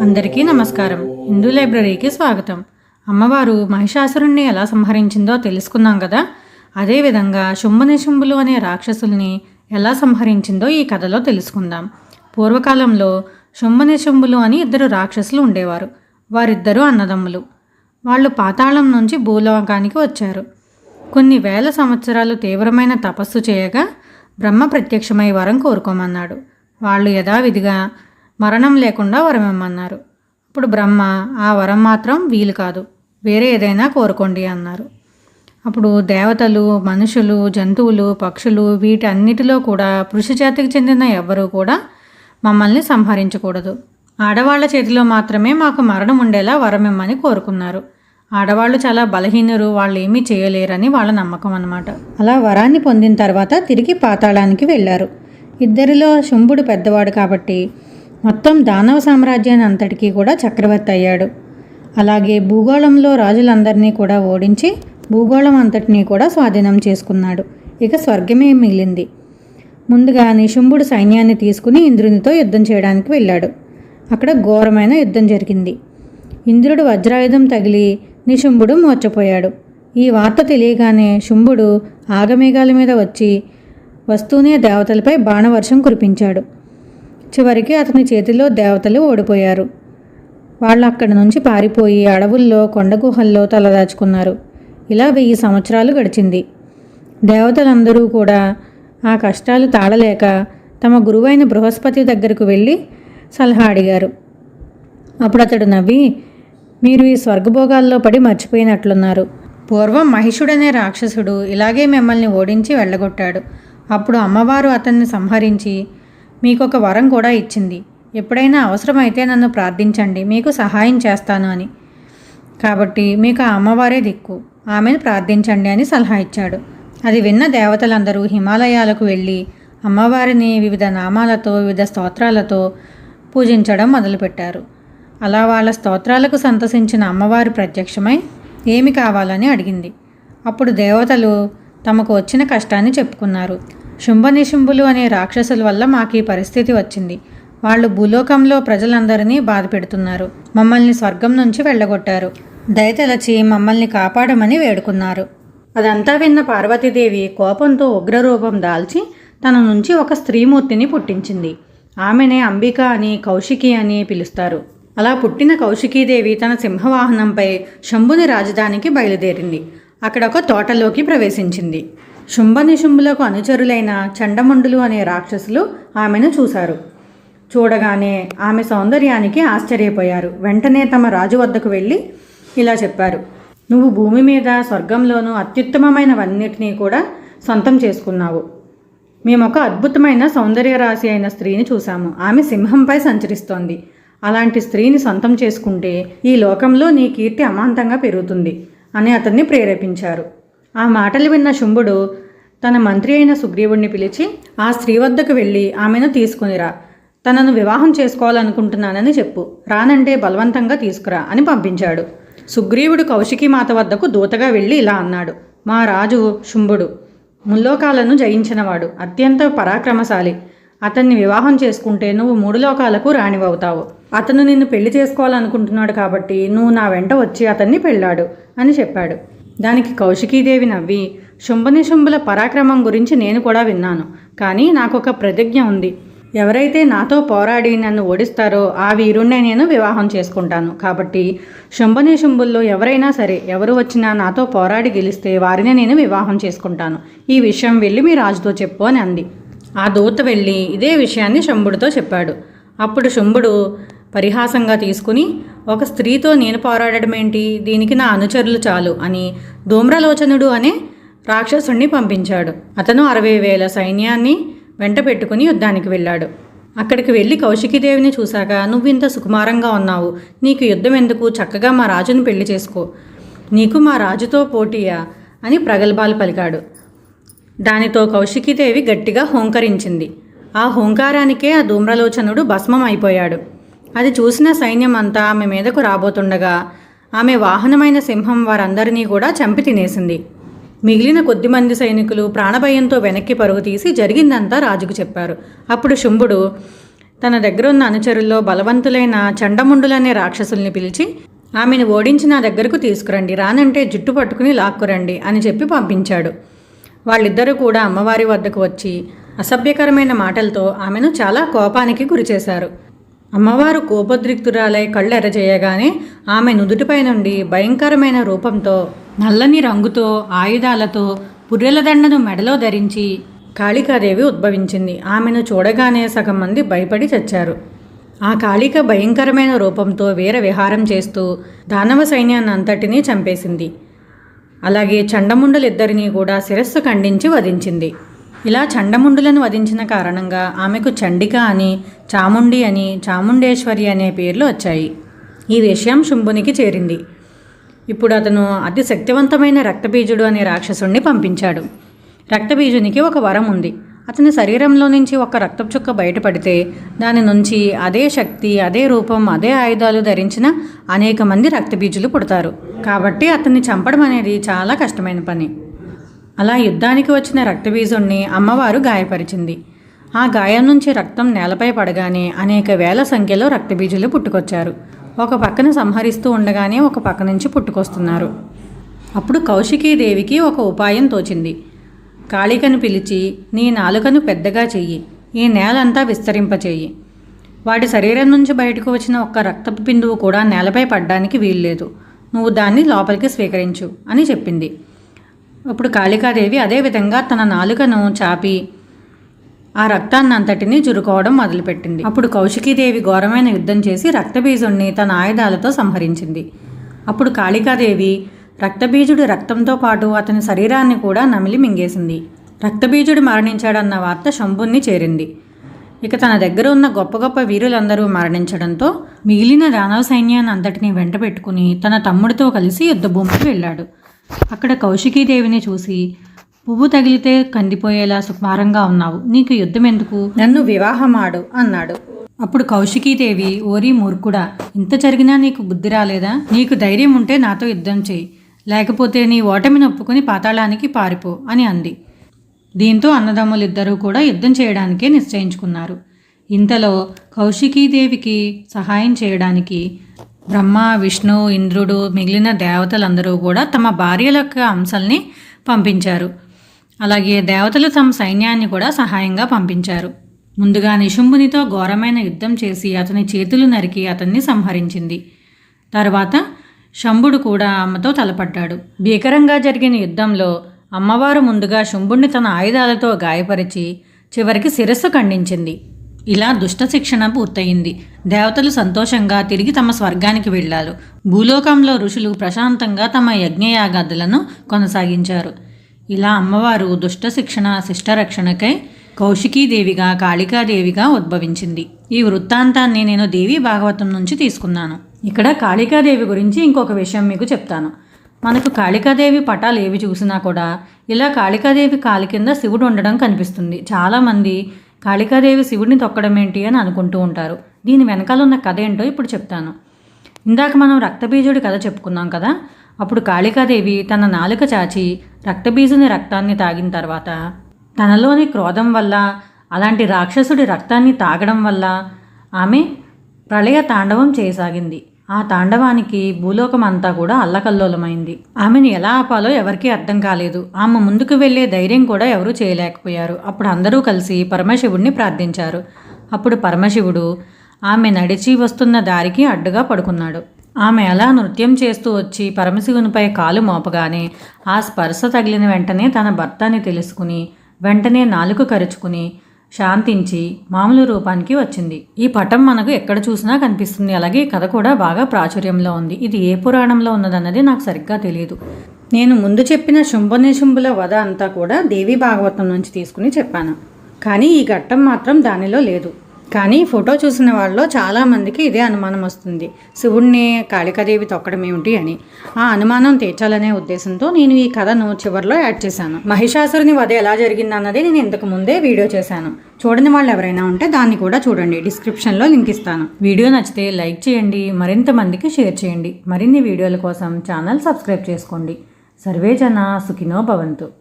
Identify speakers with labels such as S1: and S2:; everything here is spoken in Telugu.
S1: అందరికీ నమస్కారం. హిందూ లైబ్రరీకి స్వాగతం. అమ్మవారు మహిషాసురుణ్ణి ఎలా సంహరించిందో తెలుసుకున్నాం కదా. అదేవిధంగా శుంభనిశుంభులు అనే రాక్షసుల్ని ఎలా సంహరించిందో ఈ కథలో తెలుసుకుందాం. పూర్వకాలంలో శుంభనిశుంభులు అని ఇద్దరు రాక్షసులు ఉండేవారు. వారిద్దరూ అన్నదమ్ములు. వాళ్ళు పాతాళం నుంచి భూలోకానికి వచ్చారు. కొన్ని వేల సంవత్సరాలు తీవ్రమైన తపస్సు చేయగా బ్రహ్మ ప్రత్యక్షమై వరం కోరుకోమన్నాడు. వాళ్ళు యథావిధిగా మరణం లేకుండా వరం ఇమ్మన్నారు. అప్పుడు బ్రహ్మ ఆ వరం మాత్రం వీలు కాదు, వేరే ఏదైనా కోరుకోండి అన్నారు. అప్పుడు దేవతలు, మనుషులు, జంతువులు, పక్షులు వీటన్నిటిలో కూడా పురుషజాతికి చెందిన ఎవ్వరూ కూడా మమ్మల్ని సంహరించకూడదు, ఆడవాళ్ల చేతిలో మాత్రమే మాకు మరణం ఉండేలా వరం ఇమ్మని కోరుకున్నారు. ఆడవాళ్ళు చాలా బలహీనరు, వాళ్ళు ఏమీ చేయలేరని వాళ్ళ నమ్మకం అన్నమాట. అలా వరాన్ని పొందిన తర్వాత తిరిగి పాతాళానికి వెళ్ళారు. ఇద్దరిలో శుంభుడు పెద్దవాడు కాబట్టి మొత్తం దానవ సామ్రాజ్యాన్ని అంతటికీ కూడా చక్రవర్తి అయ్యాడు. అలాగే భూగోళంలో రాజులందరినీ కూడా ఓడించి భూగోళం అంతటినీ కూడా స్వాధీనం చేసుకున్నాడు. ఇక స్వర్గమే మిగిలింది. ముందుగా నిశుంభుడు సైన్యాన్ని తీసుకుని ఇంద్రునితో యుద్ధం చేయడానికి వెళ్ళాడు. అక్కడ ఘోరమైన యుద్ధం జరిగింది. ఇంద్రుడు వజ్రాయుధం తగిలి నిశుంభుడు మూర్ఛపోయాడు. ఈ వార్త తెలియగానే శుంభుడు ఆగమేఘాల మీద వచ్చి వస్తూనే దేవతలపై బాణవర్షం కురిపించాడు. చివరికి అతని చేతిలో దేవతలు ఓడిపోయారు. వాళ్ళు అక్కడి నుంచి పారిపోయి అడవుల్లో కొండగుహల్లో తలదాచుకున్నారు. ఇలా 1000 సంవత్సరాలు గడిచింది. దేవతలందరూ కూడా ఆ కష్టాలు తాళలేక తమ గురువైన బృహస్పతి దగ్గరకు వెళ్ళి సలహా అడిగారు. అప్పుడు అతడు నవ్వి, మీరు ఈ స్వర్గభోగాల్లో పడి మర్చిపోయినట్లున్నారు. పూర్వం మహిషుడనే రాక్షసుడు ఇలాగే మిమ్మల్ని ఓడించి వెళ్ళగొట్టాడు. అప్పుడు అమ్మవారు అతన్ని సంహరించి మీకొక వరం కూడా ఇచ్చింది. ఎప్పుడైనా అవసరమైతే నన్ను ప్రార్థించండి, మీకు సహాయం చేస్తాను అని. కాబట్టి మీకు ఆ అమ్మవారే దిక్కు, ఆమెను ప్రార్థించండి అని సలహా ఇచ్చాడు. అది విన్న దేవతలందరూ హిమాలయాలకు వెళ్ళి అమ్మవారిని వివిధ నామాలతో వివిధ స్తోత్రాలతో పూజించడం మొదలుపెట్టారు. అలా వాళ్ళ స్తోత్రాలకు సంతసించిన అమ్మవారు ప్రత్యక్షమై ఏమి కావాలని అడిగింది. అప్పుడు దేవతలు తమకు వచ్చిన కష్టాన్ని చెప్పుకున్నారు. శుంభనిశుంభులు అనే రాక్షసుల వల్ల మాకు ఈ పరిస్థితి వచ్చింది. వాళ్ళు భూలోకంలో ప్రజలందరినీ బాధ పెడుతున్నారు. మమ్మల్ని స్వర్గం నుంచి వెళ్ళగొట్టారు. దయతలచి మమ్మల్ని కాపాడమని వేడుకున్నారు. అదంతా విన్న పార్వతీదేవి కోపంతో ఉగ్రరూపం దాల్చి తన నుంచి ఒక స్త్రీమూర్తిని పుట్టించింది. ఆమెనే అంబిక అని, కౌశికి అని పిలుస్తారు. అలా పుట్టిన కౌశికీదేవి తన సింహవాహనంపై శంభుని రాజధానికి బయలుదేరింది. అక్కడ ఒక తోటలోకి ప్రవేశించింది. శుంభనిశుంభులకు అనుచరులైన చండముండులు అనే రాక్షసులు ఆమెను చూశారు. చూడగానే ఆమె సౌందర్యానికి ఆశ్చర్యపోయారు. వెంటనే తమ రాజు వద్దకు వెళ్ళి ఇలా చెప్పారు, నువ్వు భూమి మీద స్వర్గంలోనూ అత్యుత్తమమైనవన్నిటినీ కూడా సొంతం చేసుకున్నావు. మేము ఒక అద్భుతమైన సౌందర్య రాశి అయిన స్త్రీని చూశాము. ఆమె సింహంపై సంచరిస్తోంది. అలాంటి స్త్రీని సొంతం చేసుకుంటే ఈ లోకంలో నీ కీర్తి అమాంతంగా పెరుగుతుంది అని అతన్ని ప్రేరేపించారు. ఆ మాటలు విన్న శుంభుడు తన మంత్రి అయిన సుగ్రీవుడిని పిలిచి ఆ స్త్రీ వద్దకు వెళ్ళి ఆమెను తీసుకునిరా, తనను వివాహం చేసుకోవాలనుకుంటున్నానని చెప్పు, రానంటే బలవంతంగా తీసుకురా అని పంపించాడు. సుగ్రీవుడు కౌశికీ మాత వద్దకు దూతగా వెళ్ళి ఇలా అన్నాడు, మా రాజు శుంభుడు ముల్లోకాలను జయించినవాడు, అత్యంత పరాక్రమశాలి. అతన్ని వివాహం చేసుకుంటే నువ్వు 3 లోకాలకు రాణివవుతావు. అతను నిన్ను పెళ్లి చేసుకోవాలనుకుంటున్నాడు కాబట్టి నువ్వు నా వెంట వచ్చి అతన్ని పెళ్ళాడు అని చెప్పాడు. దానికి కౌశికీదేవి నవ్వి, శుంభనిశుంభుల పరాక్రమం గురించి నేను కూడా విన్నాను, కానీ నాకొక ప్రతిజ్ఞ ఉంది. ఎవరైతే నాతో పోరాడి నన్ను ఓడిస్తారో ఆ వీరుణ్ణే నేను వివాహం చేసుకుంటాను. కాబట్టి శుంభనిశుంభుల్లో ఎవరైనా సరే, ఎవరు వచ్చినా నాతో పోరాడి గెలిస్తే వారినే నేను వివాహం చేసుకుంటాను. ఈ విషయం వెళ్ళి మీ రాజుతో చెప్పు అని అంది. ఆ దూత వెళ్ళి ఇదే విషయాన్ని శంభుడితో చెప్పాడు. అప్పుడు శుంభుడు పరిహాసంగా తీసుకుని, ఒక స్త్రీతో నేను పోరాడడం ఏంటి, దీనికి నా అనుచరులు చాలు అని ధూమ్రలోచనుడు అనే రాక్షసుణ్ణి పంపించాడు. అతను 60,000 సైన్యాన్ని వెంట పెట్టుకుని యుద్ధానికి వెళ్ళాడు. అక్కడికి వెళ్ళి కౌశికీదేవిని చూశాక, నువ్వింత సుకుమారంగా ఉన్నావు, నీకు యుద్ధం ఎందుకు, చక్కగా మా రాజును పెళ్లి చేసుకో, నీకు మా రాజుతో పోటీయా అని ప్రగల్భాలు పలికాడు. దానితో కౌశికీదేవి గట్టిగా హోంకరించింది. ఆ హోంకారానికే ఆ ధూమ్రలోచనుడు భస్మం అయిపోయాడు. అది చూసిన సైన్యం అంతా ఆమె మీదకు రాబోతుండగా ఆమె వాహనమైన సింహం వారందరినీ కూడా చంపి తినేసింది. మిగిలిన కొద్దిమంది సైనికులు ప్రాణభయంతో వెనక్కి పరుగు తీసి జరిగిందంతా రాజుకు చెప్పారు. అప్పుడు శుంభుడు తన దగ్గర ఉన్న అనుచరుల్లో బలవంతులైన చండముండులనే రాక్షసుల్ని పిలిచి ఆమెను ఓడించి నా దగ్గరకు తీసుకురండి, రానంటే జుట్టు పట్టుకుని లాక్కురండి అని చెప్పి పంపించాడు. వాళ్ళిద్దరూ కూడా అమ్మవారి వద్దకు వచ్చి అసభ్యకరమైన మాటలతో ఆమెను చాలా కోపానికి గురిచేశారు. అమ్మవారు కోపోద్రిక్తురాలై కళ్ళు ఎర్రజేయగానే ఆమె నుదుటిపై నుండి భయంకరమైన రూపంతో నల్లని రంగుతో ఆయుధాలతో పుర్రెల దండను మెడలో ధరించి కాళికాదేవి ఉద్భవించింది. ఆమెను చూడగానే సగం మంది భయపడి చచ్చారు. ఆ కాళిక భయంకరమైన రూపంతో వీర విహారం చేస్తూ దానవ సైన్యాన్ని అంతటినీ చంపేసింది. అలాగే చండముండులిద్దరినీ కూడా శిరస్సు ఖండించి వధించింది. ఇలా చండముండులను వధించిన కారణంగా ఆమెకు చండిక అని, చాముండి అని, చాముండేశ్వరి అనే పేర్లు వచ్చాయి. ఈ విషయం శుంభునికి చేరింది. ఇప్పుడు అతను అతి శక్తివంతమైన రక్తబీజుడు అనే రాక్షసుణ్ణి పంపించాడు. రక్తబీజునికి ఒక వరం ఉంది. అతని శరీరంలో నుంచి ఒక రక్తపు చుక్క బయటపడితే దాని నుంచి అదే శక్తి, అదే రూపం, అదే ఆయుధాలు ధరించిన అనేక మంది రక్తబీజులు పుడతారు. కాబట్టి అతన్ని చంపడం అనేది చాలా కష్టమైన పని. అలా యుద్ధానికి వచ్చిన రక్తబీజుణ్ణి అమ్మవారు గాయపరిచింది. ఆ గాయం నుంచి రక్తం నేలపై పడగానే అనేక వేల సంఖ్యలో రక్తబీజులు పుట్టుకొచ్చారు. ఒక పక్కన సంహరిస్తూ ఉండగానే ఒక పక్క నుంచి పుట్టుకొస్తున్నారు. అప్పుడు కౌశికీదేవికి ఒక ఉపాయం తోచింది. కాళికను పిలిచి, నీ నాలుకను పెద్దగా చెయ్యి, ఈ నేలంతా విస్తరింపచేయి. వాటి శరీరం నుంచి బయటకు వచ్చిన ఒక్క రక్తపు బిందువు కూడా నేలపై పడ్డానికి వీల్లేదు. నువ్వు దాన్ని లోపలికి స్వీకరించు అని చెప్పింది. అప్పుడు కాళికాదేవి అదేవిధంగా తన నాలుకను చాపి ఆ రక్తాన్ని అంతటినీ జురుకోవడం మొదలుపెట్టింది. అప్పుడు కౌశికీదేవి ఘోరమైన యుద్ధం చేసి రక్తబీజుణ్ణి తన ఆయుధాలతో సంహరించింది. అప్పుడు కాళికాదేవి రక్తబీజుడి రక్తంతో పాటు అతని శరీరాన్ని కూడా నమిలి మింగేసింది. రక్తబీజుడు మరణించాడన్న వార్త శంభుణ్ణి చేరింది. ఇక తన దగ్గర ఉన్న గొప్ప గొప్ప వీరులందరూ మరణించడంతో మిగిలిన దానవ సైన్యాన్ని అంతటినీ వెంట పెట్టుకుని తన తమ్ముడితో కలిసి యుద్ధభూమికి వెళ్ళాడు. అక్కడ కౌశికీదేవిని చూసి, పువ్వు తగిలితే కందిపోయేలా సుకుమారంగా ఉన్నావు, నీకు యుద్ధం ఎందుకు, నన్ను వివాహమాడు అన్నాడు. అప్పుడు కౌశికీదేవి, ఓరి మూర్ఖుడా, ఇంత జరిగినా నీకు బుద్ధి రాలేదా? నీకు ధైర్యం ఉంటే నాతో యుద్ధం చేయి, లేకపోతే నీ ఓటమిని ఒప్పుకొని పాతాళానికి పారిపో అని అంది. దీంతో అన్నదమ్ములిద్దరూ కూడా యుద్ధం చేయడానికే నిశ్చయించుకున్నారు. ఇంతలో కౌశికీదేవికి సహాయం చేయడానికి బ్రహ్మ, విష్ణు, ఇంద్రుడు, మిగిలిన దేవతలందరూ కూడా తమ భార్యల యొక్క అంశల్ని పంపించారు. అలాగే దేవతలు తమ సైన్యాన్ని కూడా సహాయంగా పంపించారు. ముందుగా నిశుంభునితో ఘోరమైన యుద్ధం చేసి అతని చేతులు నరికి అతన్ని సంహరించింది. తర్వాత శంభుడు కూడా అమ్మతో తలపడ్డాడు. భీకరంగా జరిగిన యుద్ధంలో అమ్మవారు ముందుగా శుంభుణ్ణి తన ఆయుధాలతో గాయపరిచి చివరికి శిరస్సు ఖండించింది. ఇలా దుష్ట శిక్షణ పూర్తయింది. దేవతలు సంతోషంగా తిరిగి తమ స్వర్గానికి వెళ్ళారు. భూలోకంలో ఋషులు ప్రశాంతంగా తమ యజ్ఞయాగాదులను కొనసాగించారు. ఇలా అమ్మవారు దుష్ట శిక్షణ, శిష్టరక్షణకై కౌశికీదేవిగా, కాళికాదేవిగా ఉద్భవించింది. ఈ వృత్తాంతాన్ని నేను దేవి భాగవతం నుంచి తీసుకున్నాను. ఇక్కడ కాళికాదేవి గురించి ఇంకొక విషయం మీకు చెప్తాను. మనకు కాళికాదేవి పటాలు ఏవి చూసినా కూడా ఇలా కాళికాదేవి కాలి కింద శివుడు ఉండడం కనిపిస్తుంది. చాలామంది కాళికాదేవి శివుడిని తొక్కడం ఏంటి అని అనుకుంటూ ఉంటారు. దీని వెనకాల ఉన్న కథ ఏంటో ఇప్పుడు చెప్తాను. ఇందాక మనం రక్తబీజుడి కథ చెప్పుకున్నాం కదా. అప్పుడు కాళికాదేవి తన నాలుక చాచి రక్తబీజుని రక్తాన్ని తాగిన తర్వాత తనలోని క్రోధం వల్ల, అలాంటి రాక్షసుడి రక్తాన్ని తాగడం వల్ల ఆమె ప్రళయ తాండవం చేయసాగింది. ఆ తాండవానికి భూలోకం అంతా కూడా అల్లకల్లోలమైంది. ఆమెను ఎలా ఆపాలో ఎవరికీ అర్థం కాలేదు. ఆమె ముందుకు వెళ్లే ధైర్యం కూడా ఎవరూ చేయలేకపోయారు. అప్పుడు అందరూ కలిసి పరమశివుడిని ప్రార్థించారు. అప్పుడు పరమశివుడు ఆమె నడిచి వస్తున్న దారికి అడ్డుగా పడుకున్నాడు. ఆమె అలా నృత్యం చేస్తూ వచ్చి పరమశివునిపై కాలు మోపగానే ఆ స్పర్శ తగిలిన వెంటనే తన భర్త అని తెలుసుకుని వెంటనే నాలుక కరుచుకుని శాంతించి మామూలు రూపానికి వచ్చింది. ఈ పటం మనకు ఎక్కడ చూసినా కనిపిస్తుంది. అలాగే కథ కూడా బాగా ప్రాచుర్యంలో ఉంది. ఇది ఏ పురాణంలో ఉన్నదన్నది నాకు సరిగ్గా తెలియదు. నేను ముందు చెప్పిన శుంభనిశుంభుల వధ అంతా కూడా దేవి భాగవతం నుంచి తీసుకుని చెప్పాను. కానీ ఈ ఘట్టం మాత్రం దానిలో లేదు. కానీ ఫోటో చూసిన వాళ్ళలో చాలామందికి ఇదే అనుమానం వస్తుంది, శివుణ్ణి కాళికాదేవి తొక్కడం ఏమిటి అని. ఆ అనుమానం తీర్చాలనే ఉద్దేశంతో నేను ఈ కథను చివరిలో యాడ్ చేశాను. మహిషాసురుని వధ ఎలా జరిగిందన్నది నేను ఇంతకు ముందే వీడియో చేశాను. చూడని వాళ్ళు ఎవరైనా ఉంటే దాన్ని కూడా చూడండి. డిస్క్రిప్షన్లో లింక్ ఇస్తాను. వీడియో నచ్చితే లైక్ చేయండి, మరింత మందికి షేర్ చేయండి. మరిన్ని వీడియోల కోసం ఛానల్ సబ్స్క్రైబ్ చేసుకోండి. సర్వే జనా సుఖినో భవంతు.